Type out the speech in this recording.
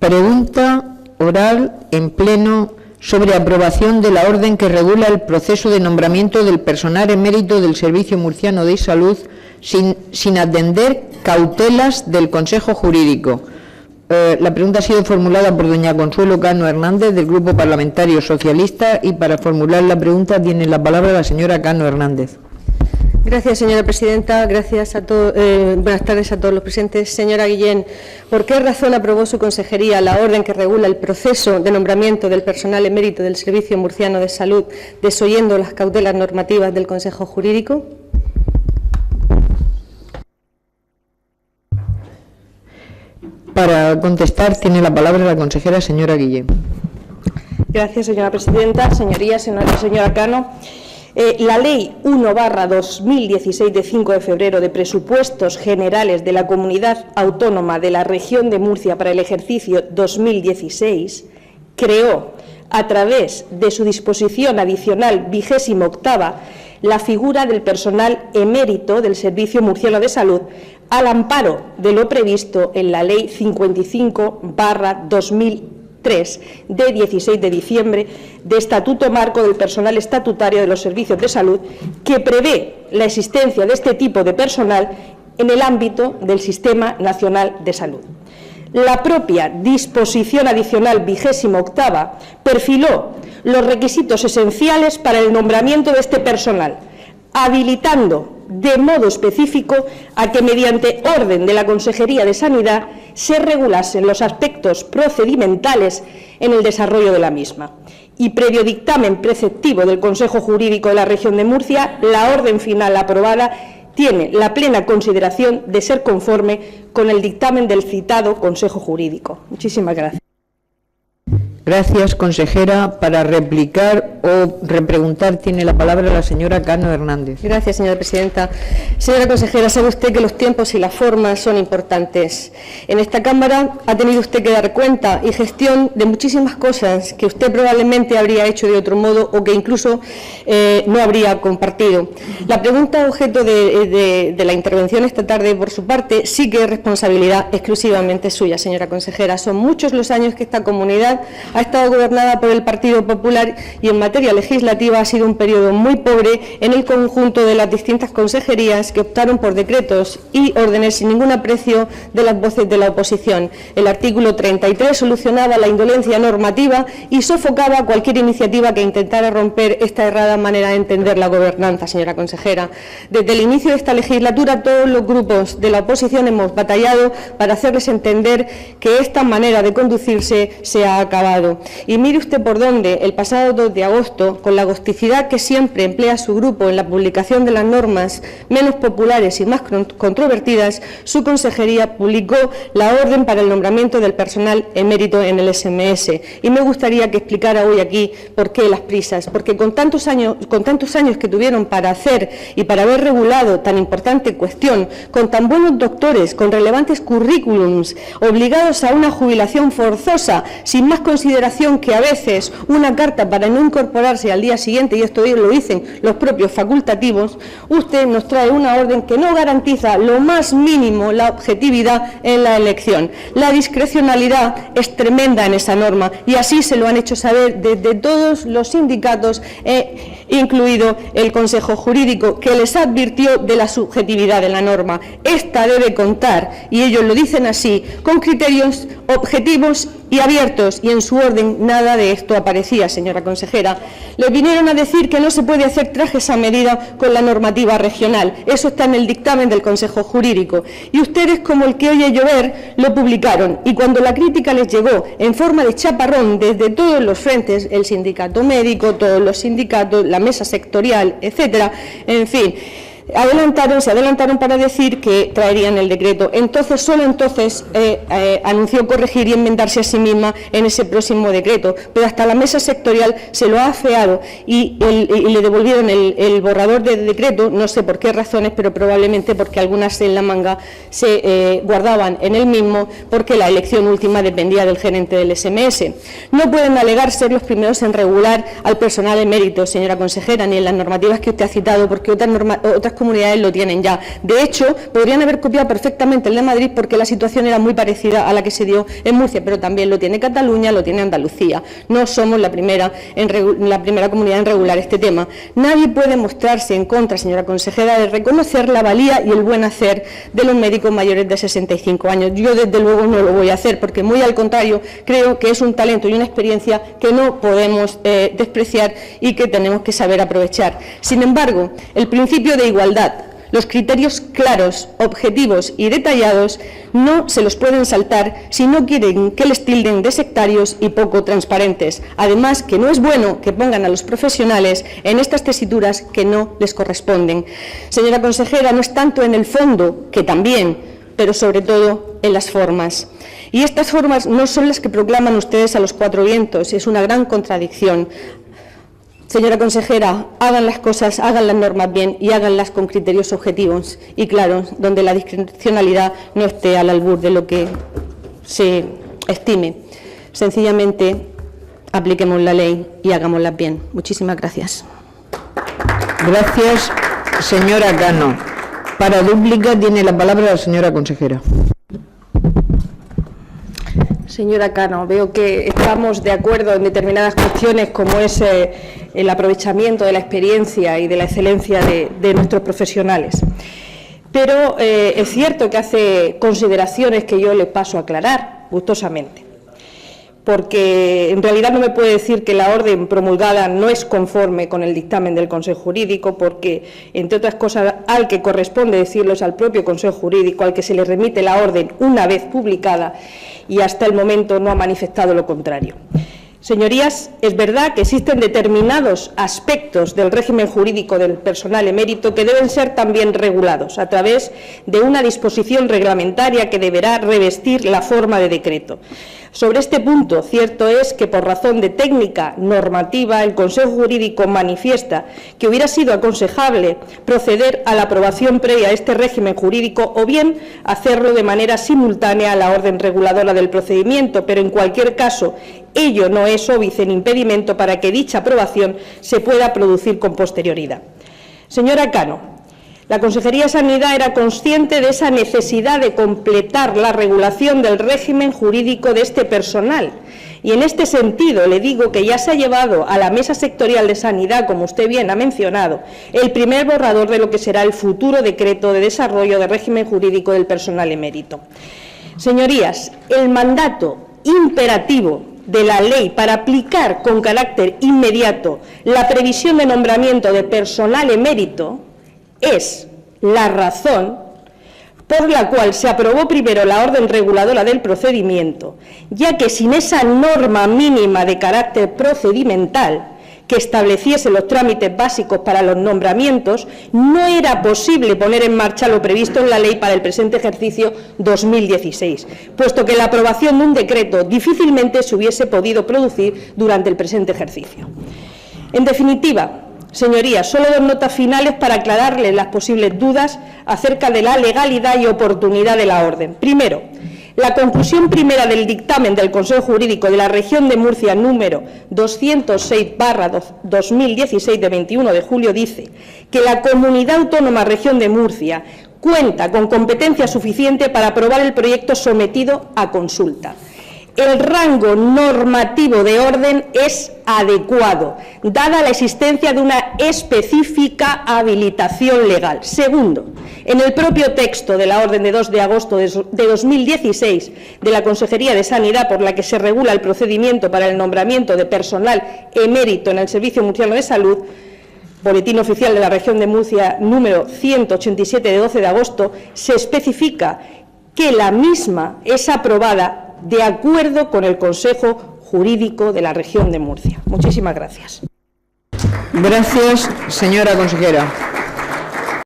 Pregunta oral en pleno sobre aprobación de la orden que regula el proceso de nombramiento del personal emérito del Servicio Murciano de Salud sin atender cautelas del Consejo Jurídico. La pregunta ha sido formulada por doña Consuelo Cano Hernández, del Grupo Parlamentario Socialista, y para formular la pregunta tiene la palabra la señora Cano Hernández. Gracias, señora presidenta. Gracias a todos. Buenas tardes a todos los presentes. Señora Guillén, ¿por qué razón aprobó su consejería la orden que regula el proceso de nombramiento del personal emérito del Servicio Murciano de Salud, desoyendo las cautelas normativas del Consejo Jurídico? Para contestar tiene la palabra la consejera señora Guillén. Gracias, señora presidenta. Señorías, señora Cano. La Ley 1/2016 de 5 de febrero de Presupuestos Generales de la Comunidad Autónoma de la Región de Murcia para el ejercicio 2016 creó, a través de su disposición adicional 28ª, la figura del personal emérito del Servicio Murciano de Salud, al amparo de lo previsto en la Ley 55/2003 de 16 de diciembre de Estatuto Marco del Personal Estatutario de los Servicios de Salud, que prevé la existencia de este tipo de personal en el ámbito del Sistema Nacional de Salud. La propia disposición adicional 28ª perfiló los requisitos esenciales para el nombramiento de este personal, habilitando de modo específico a que mediante orden de la Consejería de Sanidad se regulasen los aspectos procedimentales en el desarrollo de la misma. Y previo dictamen preceptivo del Consejo Jurídico de la Región de Murcia, la orden final aprobada tiene la plena consideración de ser conforme con el dictamen del citado Consejo Jurídico. Muchísimas gracias. Gracias, consejera. Para replicar o repreguntar tiene la palabra la señora Cano Hernández. Gracias, señora presidenta. Señora consejera, sabe usted que los tiempos y las formas son importantes. En esta Cámara ha tenido usted que dar cuenta y gestión de muchísimas cosas que usted probablemente habría hecho de otro modo o que incluso no habría compartido. La pregunta objeto de la intervención esta tarde, por su parte, sí que es responsabilidad exclusivamente suya, señora consejera. Son muchos los años que esta comunidad ha estado gobernada por el Partido Popular y en materia legislativa ha sido un periodo muy pobre en el conjunto de las distintas consejerías que optaron por decretos y órdenes sin ningún aprecio de las voces de la oposición. El artículo 33 solucionaba la indolencia normativa y sofocaba cualquier iniciativa que intentara romper esta errada manera de entender la gobernanza, señora consejera. Desde el inicio de esta legislatura, todos los grupos de la oposición hemos batallado para hacerles entender que esta manera de conducirse se ha acabado. Y mire usted por dónde, el pasado 2 de agosto, con la agosticidad que siempre emplea su grupo en la publicación de las normas menos populares y más controvertidas, su consejería publicó la orden para el nombramiento del personal emérito en el SMS. Y me gustaría que explicara hoy aquí por qué las prisas, porque con tantos años que tuvieron para hacer y para haber regulado tan importante cuestión, con tan buenos doctores, con relevantes currículums, obligados a una jubilación forzosa, sin más consideración que a veces una carta para no incorporarse al día siguiente, y esto lo dicen los propios facultativos, usted nos trae una orden que no garantiza lo más mínimo la objetividad en la elección. La discrecionalidad es tremenda en esa norma y así se lo han hecho saber desde todos los sindicatos, incluido el Consejo Jurídico, que les advirtió de la subjetividad de la norma. Esta debe contar, y ellos lo dicen así, con criterios objetivos y abiertos, y en su orden nada de esto aparecía, señora consejera. Le vinieron a decir que no se puede hacer trajes a medida con la normativa regional. Eso está en el dictamen del Consejo Jurídico. Y ustedes, como el que oye llover, lo publicaron. Y cuando la crítica les llegó en forma de chaparrón desde todos los frentes, el sindicato médico, todos los sindicatos, la mesa sectorial, etcétera, en fin, se adelantaron para decir que traerían el decreto. Entonces, solo entonces anunció corregir y enmendarse a sí misma en ese próximo decreto, pero hasta la mesa sectorial se lo ha afeado y le devolvieron el borrador de decreto, no sé por qué razones, pero probablemente porque algunas en la manga se guardaban en el mismo, porque la elección última dependía del gerente del SMS. No pueden alegar ser los primeros en regular al personal emérito, señora consejera, ni en las normativas que usted ha citado, porque otras comunidades lo tienen ya. De hecho, podrían haber copiado perfectamente el de Madrid porque la situación era muy parecida a la que se dio en Murcia, pero también lo tiene Cataluña, lo tiene Andalucía. No somos la primera comunidad en regular este tema. Nadie puede mostrarse en contra, señora consejera, de reconocer la valía y el buen hacer de los médicos mayores de 65 años. Yo, desde luego, no lo voy a hacer, porque muy al contrario, creo que es un talento y una experiencia que no podemos despreciar y que tenemos que saber aprovechar. Sin embargo, el principio de igualdad, los criterios claros, objetivos y detallados no se los pueden saltar si no quieren que les tilden de sectarios y poco transparentes. Además, que no es bueno que pongan a los profesionales en estas tesituras que no les corresponden. Señora consejera, no es tanto en el fondo, que también, pero sobre todo en las formas. Y estas formas no son las que proclaman ustedes a los cuatro vientos, es una gran contradicción. Señora consejera, hagan las cosas, hagan las normas bien y háganlas con criterios objetivos y claros, donde la discrecionalidad no esté al albur de lo que se estime. Sencillamente, apliquemos la ley y hagámoslas bien. Muchísimas gracias. Gracias, señora Cano. Para dúplica tiene la palabra la señora consejera. Señora Cano, veo que estamos de acuerdo en determinadas cuestiones, como es el aprovechamiento de la experiencia y de la excelencia de nuestros profesionales. Pero es cierto que hace consideraciones que yo le paso a aclarar gustosamente, porque en realidad no me puede decir que la orden promulgada no es conforme con el dictamen del Consejo Jurídico, porque, entre otras cosas, al que corresponde decirlo es al propio Consejo Jurídico, al que se le remite la orden una vez publicada, y hasta el momento no ha manifestado lo contrario. Señorías, es verdad que existen determinados aspectos del régimen jurídico del personal emérito que deben ser también regulados a través de una disposición reglamentaria que deberá revestir la forma de decreto. Sobre este punto, cierto es que por razón de técnica normativa, el Consejo Jurídico manifiesta que hubiera sido aconsejable proceder a la aprobación previa a este régimen jurídico o bien hacerlo de manera simultánea a la orden reguladora del procedimiento, pero en cualquier caso ello no es óbice ni impedimento para que dicha aprobación se pueda producir con posterioridad. Señora Cano, la Consejería de Sanidad era consciente de esa necesidad de completar la regulación del régimen jurídico de este personal. Y en este sentido le digo que ya se ha llevado a la Mesa Sectorial de Sanidad, como usted bien ha mencionado, el primer borrador de lo que será el futuro decreto de desarrollo del régimen jurídico del personal emérito. Señorías, el mandato imperativo de la ley para aplicar con carácter inmediato la previsión de nombramiento de personal emérito es la razón por la cual se aprobó primero la orden reguladora del procedimiento, ya que sin esa norma mínima de carácter procedimental que estableciese los trámites básicos para los nombramientos, no era posible poner en marcha lo previsto en la ley para el presente ejercicio 2016, puesto que la aprobación de un decreto difícilmente se hubiese podido producir durante el presente ejercicio. En definitiva, señorías, solo dos notas finales para aclararles las posibles dudas acerca de la legalidad y oportunidad de la orden. Primero, la conclusión primera del dictamen del Consejo Jurídico de la Región de Murcia número 206/2016 de 21 de julio dice que la Comunidad Autónoma Región de Murcia cuenta con competencia suficiente para aprobar el proyecto sometido a consulta. El rango normativo de orden es adecuado, dada la existencia de una específica habilitación legal. Segundo, en el propio texto de la orden de 2 de agosto de 2016 de la Consejería de Sanidad, por la que se regula el procedimiento para el nombramiento de personal emérito en el Servicio Murciano de Salud, Boletín Oficial de la Región de Murcia número 187 de 12 de agosto, se especifica que la misma es aprobada de acuerdo con el Consejo Jurídico de la Región de Murcia. Muchísimas gracias. Gracias, señora consejera.